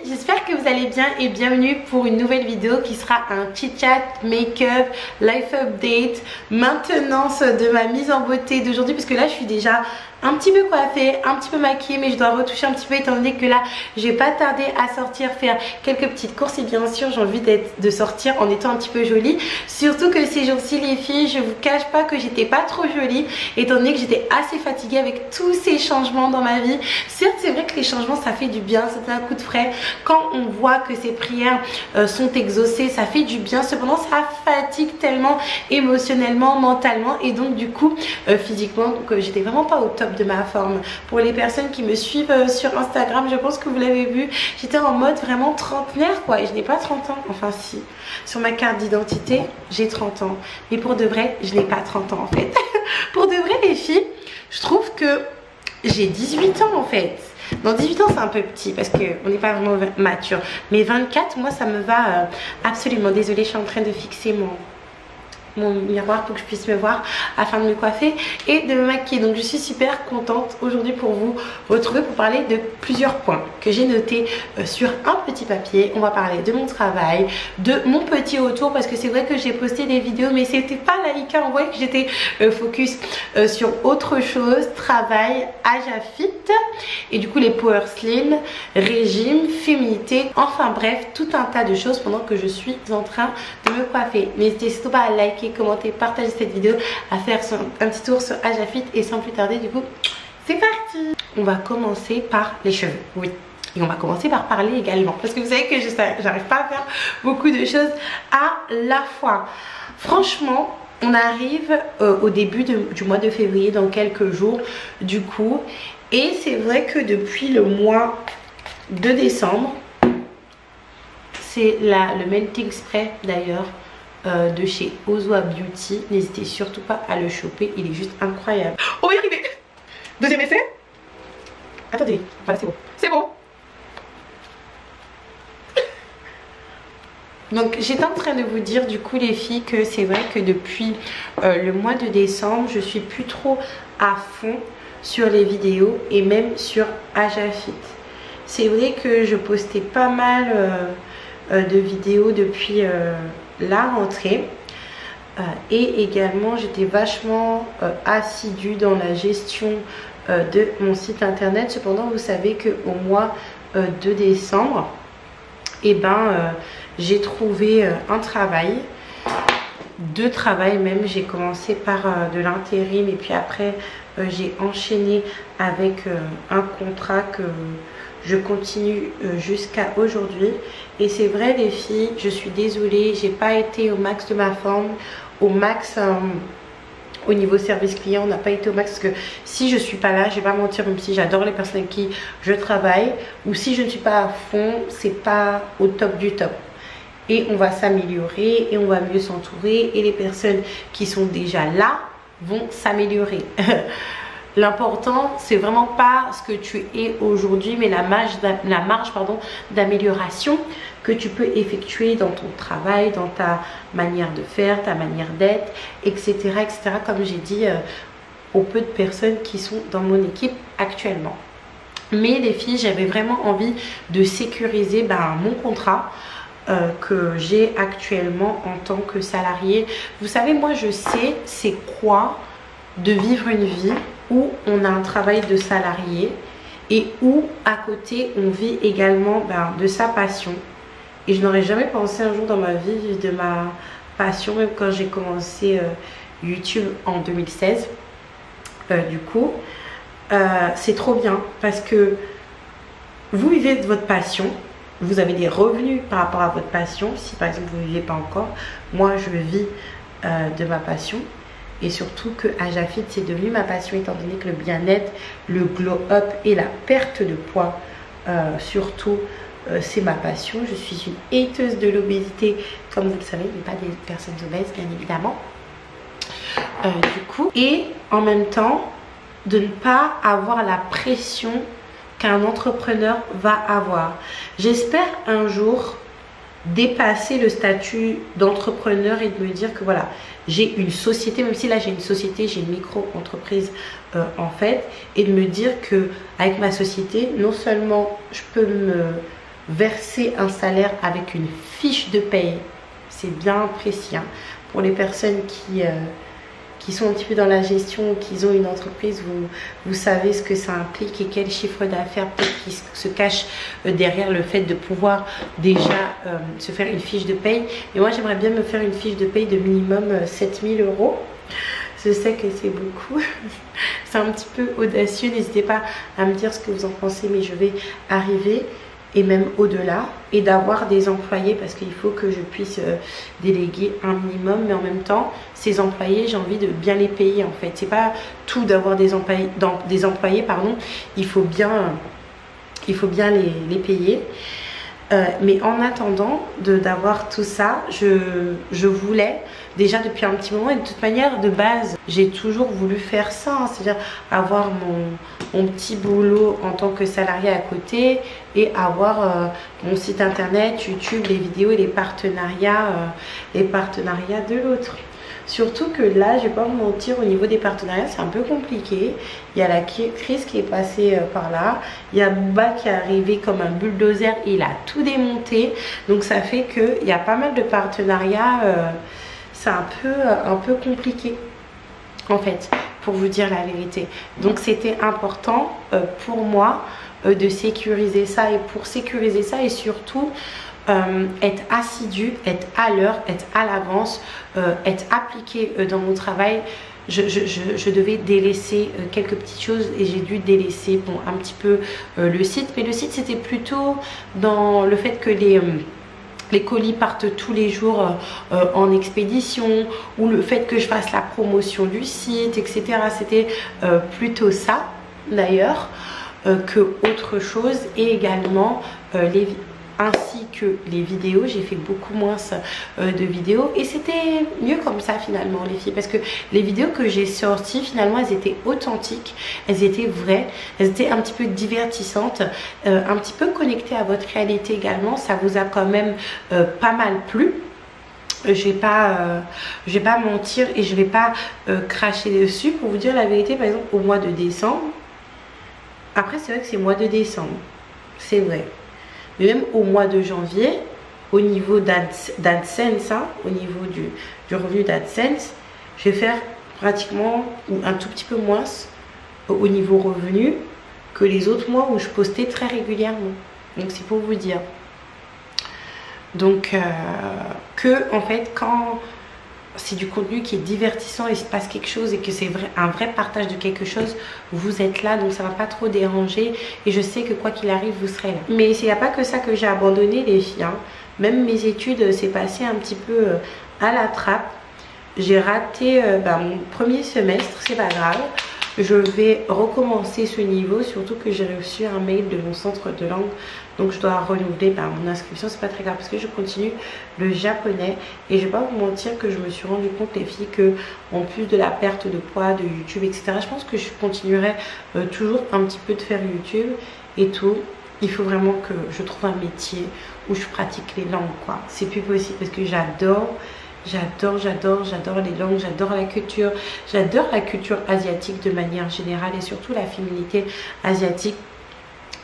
j'espère que vous allez bien et bienvenue pour une nouvelle vidéo qui sera un chit-chat, make-up, life update, maintenance de ma mise en beauté d'aujourd'hui, parce que là je suis déjà un petit peu coiffée, un petit peu maquillée, mais je dois retoucher un petit peu étant donné que là je vais pas tarder à sortir faire quelques petites courses et bien sûr j'ai envie de sortir en étant un petit peu jolie, surtout que ces jours-ci les filles, je vous cache pas que j'étais pas trop jolie étant donné que j'étais assez fatiguée avec tous ces changements dans ma vie. Certes c'est vrai que les changements ça fait du bien, c'est un coup de frais quand on voit que ces prières sont exaucées, ça fait du bien, cependant ça fatigue tellement émotionnellement, mentalement et donc du coup physiquement, donc j'étais vraiment pas au top de ma forme. Pour les personnes qui me suivent sur Instagram, je pense que vous l'avez vu, j'étais en mode vraiment trentenaire quoi, et je n'ai pas 30 ans, enfin si, sur ma carte d'identité j'ai 30 ans, mais pour de vrai je n'ai pas 30 ans en fait. Pour de vrai les filles, je trouve que j'ai 18 ans en fait. Dans 18 ans c'est un peu petit parce qu'on n'est pas vraiment mature, mais 24 moi ça me va absolument. Désolée, je suis en train de fixer mon miroir pour que je puisse me voir afin de me coiffer et de me maquiller. Donc je suis super contente aujourd'hui pour vous retrouver pour parler de plusieurs points que j'ai notés sur un petit papier. On va parler de mon travail, de mon petit retour, parce que c'est vrai que j'ai posté des vidéos mais c'était pas Laïka, on voyait que j'étais focus sur autre chose, travail, âge à fit et du coup les power slim, régime, féminité, enfin bref tout un tas de choses pendant que je suis en train de me coiffer. N'hésitez surtout pas à liker, commenter, partager cette vidéo, à faire un petit tour sur Âge à Fit et sans plus tarder du coup c'est parti. On va commencer par les cheveux, oui, et on va commencer par parler également parce que vous savez que j'arrive pas à faire beaucoup de choses à la fois. Franchement on arrive au début du mois de février dans quelques jours du coup, et c'est vrai que depuis le mois de décembre, c'est le melting spray d'ailleurs de chez Ozwa Beauty, n'hésitez surtout pas à le choper, il est juste incroyable. On va y arriver. Deuxième essai. Attendez, voilà c'est bon, c'est bon. Donc j'étais en train de vous dire du coup les filles que c'est vrai que depuis le mois de décembre je suis plus trop à fond sur les vidéos et même sur Âge à Fit. C'est vrai que je postais pas mal de vidéos depuis la rentrée et également j'étais vachement assidue dans la gestion de mon site internet. Cependant vous savez que au mois de décembre et j'ai trouvé un travail, deux travails même. J'ai commencé par de l'intérim et puis après j'ai enchaîné avec un contrat que je continue jusqu'à aujourd'hui. Et c'est vrai les filles, je suis désolée, j'ai pas été au max de ma forme, au max au niveau service client, on n'a pas été au max, parce que si je suis pas là, je vais pas mentir, même si j'adore les personnes avec qui je travaille, ou si je ne suis pas à fond, c'est pas au top du top. Et on va s'améliorer et on va mieux s'entourer et les personnes qui sont déjà là vont s'améliorer. L'important c'est vraiment pas ce que tu es aujourd'hui, mais la marge d'amélioration que tu peux effectuer dans ton travail, dans ta manière de faire, ta manière d'être, etc., etc. Comme j'ai dit aux peu de personnes qui sont dans mon équipe actuellement. Mais les filles, j'avais vraiment envie de sécuriser mon contrat que j'ai actuellement en tant que salariée. Vous savez, moi je sais c'est quoi de vivre une vie où on a un travail de salarié et où à côté on vit également de sa passion. Et je n'aurais jamais pensé un jour dans ma vie vivre de ma passion, même quand j'ai commencé YouTube en 2016. Du coup c'est trop bien parce que vous vivez de votre passion, vous avez des revenus par rapport à votre passion. Si par exemple vous ne vivez pas encore, moi je vis de ma passion. Et surtout que Âge à Fit c'est devenu ma passion étant donné que le bien-être, le glow up et la perte de poids surtout c'est ma passion. Je suis une hateuse de l'obésité comme vous le savez, mais pas des personnes obèses bien évidemment. Du coup, et en même temps de ne pas avoir la pression qu'un entrepreneur va avoir. J'espère un jour dépasser le statut d'entrepreneur et de me dire que voilà, j'ai une société, même si là j'ai une société, j'ai une micro-entreprise en fait, et de me dire que avec ma société, non seulement je peux verser un salaire avec une fiche de paye. C'est bien précis, hein. Pour les personnes qui sont un petit peu dans la gestion, qui ont une entreprise, vous savez ce que ça implique et quel chiffre d'affaires peut-être qui se cache derrière le fait de pouvoir déjà se faire une fiche de paye. Et moi, j'aimerais bien me faire une fiche de paye de minimum 7 000 €. Je sais que c'est beaucoup, c'est un petit peu audacieux, n'hésitez pas à me dire ce que vous en pensez, mais je vais arriver et même au-delà, et d'avoir des employés parce qu'il faut que je puisse déléguer un minimum, mais en même temps ces employés, j'ai envie de bien les payer en fait. C'est pas tout d'avoir des employés, pardon, il faut bien les payer. Mais en attendant d'avoir tout ça, je voulais déjà depuis un petit moment, et de toute manière de base j'ai toujours voulu faire ça, hein, c'est-à-dire avoir mon petit boulot en tant que salarié à côté et avoir mon site internet, YouTube, les vidéos et les partenariats de l'autre. Surtout que là, je vais pas vous mentir, au niveau des partenariats, c'est un peu compliqué. Il y a la crise qui est passée par là. Il y a Booba qui est arrivé comme un bulldozer et il a tout démonté. Donc ça fait qu'il y a pas mal de partenariats. C'est un peu compliqué, en fait, pour vous dire la vérité. Donc c'était important pour moi de sécuriser ça. Et pour sécuriser ça et surtout... être assidu, être à l'heure, être à l'avance, être appliqué dans mon travail. Je devais délaisser quelques petites choses et j'ai dû délaisser bon, un petit peu le site. Mais le site, c'était plutôt dans le fait que les colis partent tous les jours en expédition, ou le fait que je fasse la promotion du site, etc. C'était plutôt ça d'ailleurs que autre chose. Et également ainsi que les vidéos, j'ai fait beaucoup moins de vidéos et c'était mieux comme ça finalement les filles, parce que les vidéos que j'ai sorties finalement elles étaient authentiques, elles étaient vraies, elles étaient un petit peu divertissantes, un petit peu connectées à votre réalité également. Ça vous a quand même pas mal plu. Je vais pas mentir et je vais pas cracher dessus. Pour vous dire la vérité, par exemple au mois de décembre, après c'est vrai que c'est mois de décembre, c'est vrai, mais même au mois de janvier, au niveau d'AdSense, hein, au niveau du revenu d'AdSense, je vais faire pratiquement ou un tout petit peu moins au niveau revenu que les autres mois où je postais très régulièrement. Donc c'est pour vous dire. Donc en fait quand c'est du contenu qui est divertissant et il se passe quelque chose et que c'est un vrai partage de quelque chose, vous êtes là, donc ça va pas trop déranger et je sais que quoi qu'il arrive vous serez là. Mais il n'y a pas que ça que j'ai abandonné les filles, hein. Même mes études c'est passé un petit peu à la trappe. J'ai raté mon premier semestre, c'est pas grave, je vais recommencer ce niveau, surtout que j'ai reçu un mail de mon centre de langue, donc je dois renouveler mon inscription. C'est pas très grave parce que je continue le japonais et je vais pas vous mentir que je me suis rendu compte les filles que en plus de la perte de poids de YouTube etc, je pense que je continuerai toujours un petit peu de faire YouTube et tout. Il faut vraiment que je trouve un métier où je pratique les langues quoi, c'est plus possible parce que j'adore les langues, j'adore la culture asiatique de manière générale et surtout la féminité asiatique,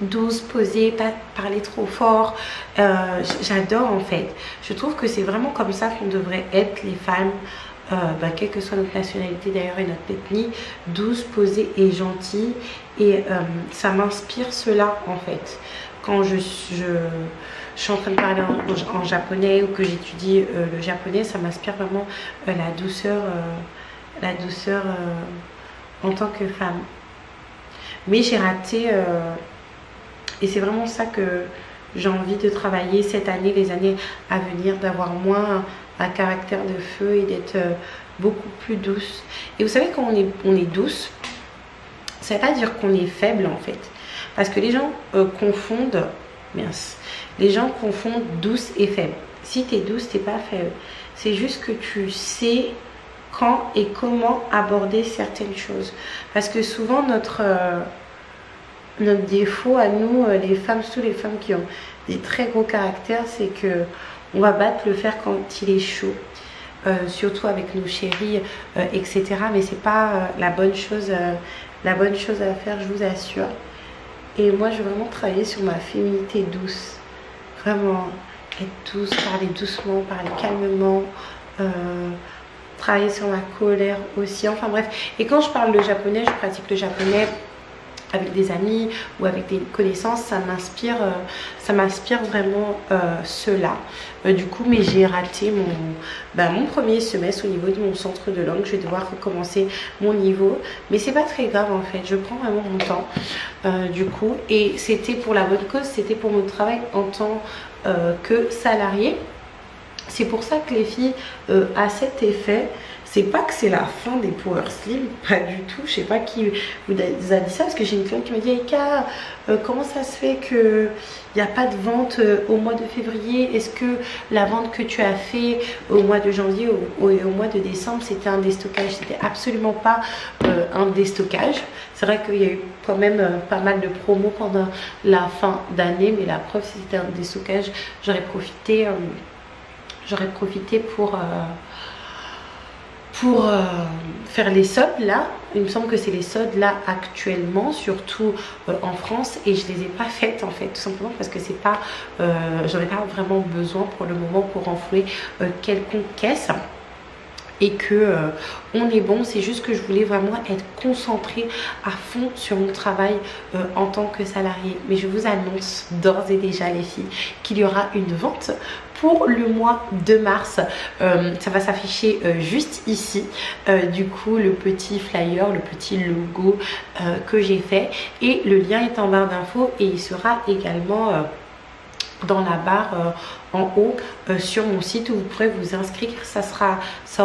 douce, posée, pas parler trop fort. J'adore en fait. Je trouve que c'est vraiment comme ça qu'on devrait être les femmes, quelle que soit notre nationalité d'ailleurs et notre ethnie, douce, posée et gentille. Et ça m'inspire cela en fait. Quand je suis en train de parler en japonais ou que j'étudie le japonais, ça m'inspire vraiment la douceur en tant que femme. Mais j'ai raté et c'est vraiment ça que j'ai envie de travailler cette année, les années à venir, d'avoir moins un caractère de feu et d'être beaucoup plus douce. Et vous savez, quand on est douce, ça ne veut pas dire qu'on est faible en fait, parce que les gens confondent. Mince. Les gens confondent douce et faible. Si tu es douce, tu n'es pas faible. C'est juste que tu sais quand et comment aborder certaines choses. Parce que souvent, notre défaut à nous, les femmes, surtout les femmes qui ont des très gros caractères, c'est que on va battre le fer quand il est chaud. Surtout avec nos chéris, etc. Mais c'est pas la bonne chose à faire, je vous assure. Et moi, je veux vraiment travailler sur ma féminité douce. Vraiment être douce, parler doucement, parler calmement, travailler sur ma colère aussi, enfin bref. Et quand je parle le japonais, je pratique le japonais avec des amis ou avec des connaissances, ça m'inspire vraiment cela. Du coup, mais j'ai raté mon premier semestre au niveau de mon centre de langue. Je vais devoir recommencer mon niveau, mais c'est pas très grave en fait, je prends vraiment mon temps du coup. Et c'était pour la bonne cause, c'était pour mon travail en tant que salarié. C'est pour ça que les filles, à cet effet, c'est pas que c'est la fin des Power Slim, pas du tout. Je sais pas qui vous a dit ça, parce que j'ai une cliente qui m'a dit Eka, comment ça se fait qu'il n'y a pas de vente au mois de février? Est-ce que la vente que tu as fait au mois de janvier et au mois de décembre, c'était un déstockage? C'était absolument pas un déstockage. C'est vrai qu'il y a eu quand même pas mal de promos pendant la fin d'année, mais la preuve, si c'était un déstockage, j'aurais profité pour faire les soldes là. Il me semble que c'est les soldes là actuellement, surtout en France, et je les ai pas faites en fait, tout simplement parce que c'est pas j'en ai pas vraiment besoin pour le moment pour renflouer quelconque caisse. Et que on est bon, c'est juste que je voulais vraiment être concentrée à fond sur mon travail en tant que salariée. Mais je vous annonce d'ores et déjà les filles qu'il y aura une vente pour le mois de mars. Ça va s'afficher juste ici, du coup le petit flyer, le petit logo que j'ai fait, et le lien est en barre d'infos et il sera également dans la barre en haut sur mon site où vous pourrez vous inscrire. Ça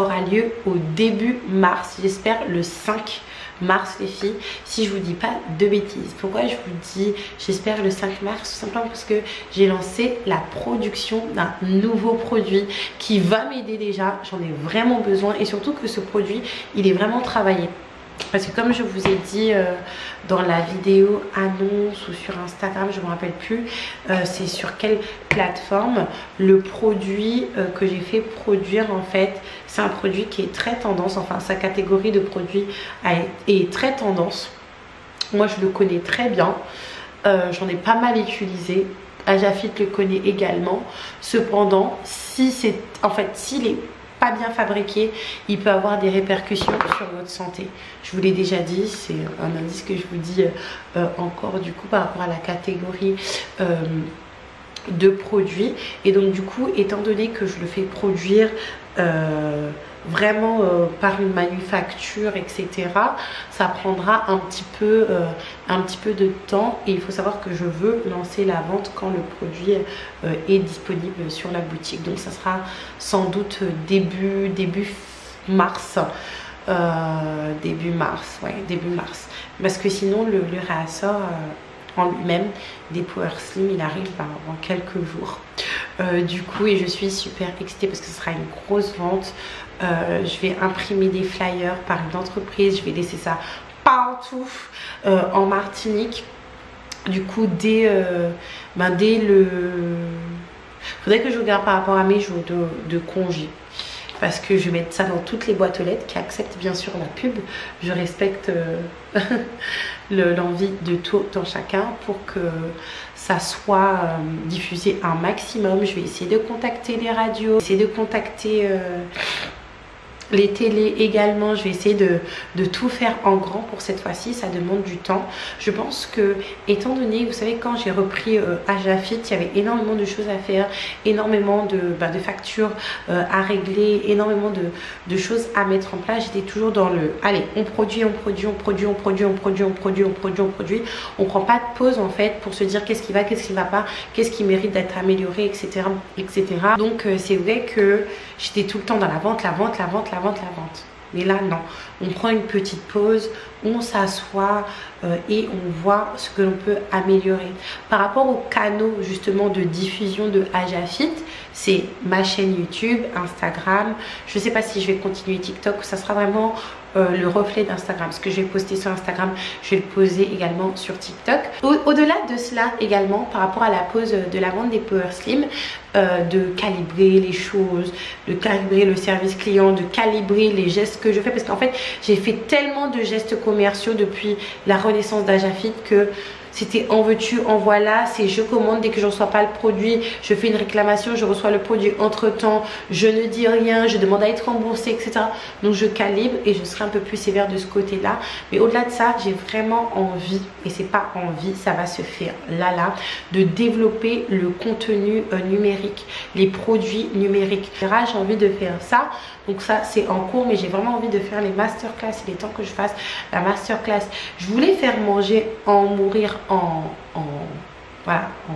aura lieu au début mars, j'espère le 5 mars les filles, si je vous dis pas de bêtises. Pourquoi je vous dis j'espère le 5 mars? Tout simplement parce que j'ai lancé la production d'un nouveau produit qui va m'aider déjà, j'en ai vraiment besoin, et surtout que ce produit il est vraiment travaillé. Parce que comme je vous ai dit dans la vidéo annonce ou sur Instagram, je ne me rappelle plus, c'est sur quelle plateforme, le produit que j'ai fait produire en fait, c'est un produit qui est très tendance, enfin sa catégorie de produits est très tendance. Moi je le connais très bien, j'en ai pas mal utilisé, Ajafit le connaît également. Cependant, s'il est pas bien fabriqué, il peut avoir des répercussions sur votre santé. Je vous l'ai déjà dit, c'est un indice que je vous dis encore du coup par rapport à la catégorie de produits. Et donc du coup, étant donné que je le fais produire vraiment par une manufacture, etc., ça prendra un petit peu de temps, et il faut savoir que je veux lancer la vente quand le produit est disponible sur la boutique. Donc ça sera sans doute début mars, début mars, parce que sinon le réassort en lui-même des Power Slim il arrive dans quelques jours. Du coup, et je suis super excitée parce que ce sera une grosse vente. Je vais imprimer des flyers par une entreprise, je vais laisser ça partout en Martinique. Du coup, dès le... faudrait que je regarde par rapport à mes jours de congé, parce que je vais mettre ça dans toutes les boîtes aux lettres qui acceptent bien sûr la pub. Je respecte l'envie de tout dans chacun pour que ça soit diffusé un maximum. Je vais essayer de contacter les radios, essayer de contacter les télés également. Je vais essayer de tout faire en grand pour cette fois-ci. Ça demande du temps. Je pense que, étant donné, vous savez, quand j'ai repris Ajafit, il y avait énormément de choses à faire, énormément de factures à régler, énormément de choses à mettre en place. J'étais toujours dans le allez, on produit, on prend pas de pause en fait pour se dire qu'est-ce qui va, qu'est-ce qui va pas, qu'est-ce qui mérite d'être amélioré, etc. Donc c'est vrai que j'étais tout le temps dans la vente. Mais là non, on prend une petite pause, on s'assoit et on voit ce que l'on peut améliorer. Par rapport aux canaux justement de diffusion de Ajafit, c'est ma chaîne YouTube, Instagram. Je ne sais pas si je vais continuer TikTok, ça sera vraiment le reflet d'Instagram. Ce que je vais poster sur Instagram, je vais le poser également sur TikTok. Au-delà de cela également, par rapport à la pause de la vente des Power Slim, de calibrer les choses, de calibrer le service client, de calibrer les gestes que je fais, parce qu'en fait j'ai fait tellement de gestes commerciaux depuis la renaissance d'Ajafit que c'était en veux-tu, en voilà, c'est je commande, dès que je ne reçois pas le produit, je fais une réclamation, je reçois le produit entre temps, je ne dis rien, je demande à être remboursée, etc. Donc je calibre et je serai un peu plus sévère de ce côté-là. Mais au-delà de ça, j'ai vraiment envie, et c'est pas envie, ça va se faire là, de développer le contenu numérique, les produits numériques. J'ai envie de faire ça. Donc ça c'est en cours, mais j'ai vraiment envie de faire les masterclass. Il est temps que je fasse la masterclass. Je voulais faire manger en mourir voilà, en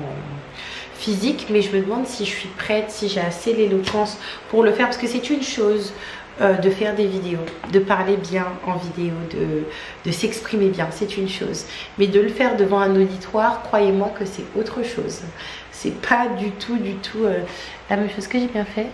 physique, mais je me demande si je suis prête, si j'ai assez l'éloquence pour le faire, parce que c'est une chose de faire des vidéos, de parler bien en vidéo, de s'exprimer bien, c'est une chose, mais de le faire devant un auditoire, croyez-moi que c'est autre chose. C'est pas du tout la même chose. Que j'ai bien fait.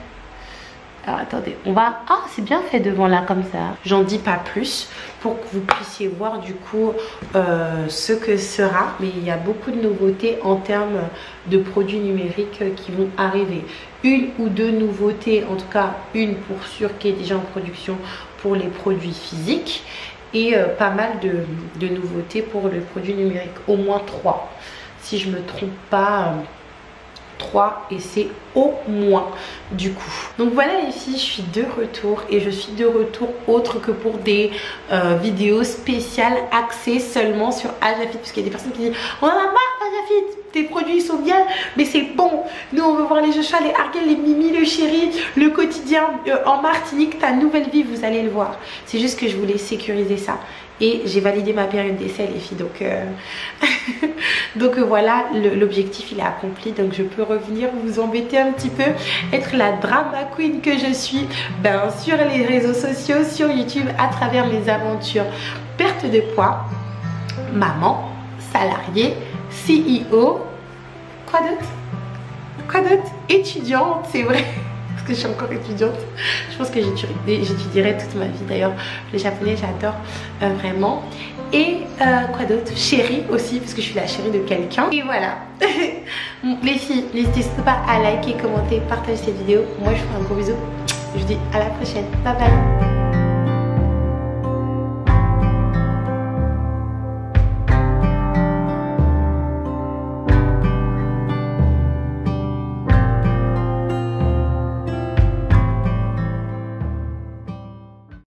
Alors attendez, on va... Ah, c'est bien fait devant là comme ça. J'en dis pas plus pour que vous puissiez voir du coup ce que sera. Mais il y a beaucoup de nouveautés en termes de produits numériques qui vont arriver. Une ou deux nouveautés, en tout cas une pour sûr qui est déjà en production pour les produits physiques. Et pas mal de nouveautés pour le produit numérique. Au moins 3. Si je me trompe pas... 3 et c'est au moins du coup. Donc voilà les filles, je suis de retour et je suis de retour autre que pour des vidéos spéciales axées seulement sur Ajafit, parce qu'il y a des personnes qui disent on en a marre Ajafit, tes produits sont bien mais c'est bon, nous on veut voir les Joshua, les Argel, les Mimi, le Chéri, le quotidien en Martinique, ta nouvelle vie, vous allez le voir. C'est juste que je voulais sécuriser ça. Et j'ai validé ma période d'essai les filles, donc voilà, l'objectif il est accompli. Donc je peux revenir vous embêter un petit peu, être la drama queen que je suis sur les réseaux sociaux, sur YouTube, à travers mes aventures perte de poids, maman, salariée, CEO, quoi d'autre, étudiante, c'est vrai. Que je suis encore étudiante, je pense que j'étudierai toute ma vie. D'ailleurs le japonais j'adore vraiment. Et quoi d'autre, chérie aussi, parce que je suis la chérie de quelqu'un. Et voilà. Les filles, n'hésitez surtout pas à liker, commenter, partager cette vidéo. Moi je vous fais un gros bisou, je vous dis à la prochaine, bye bye.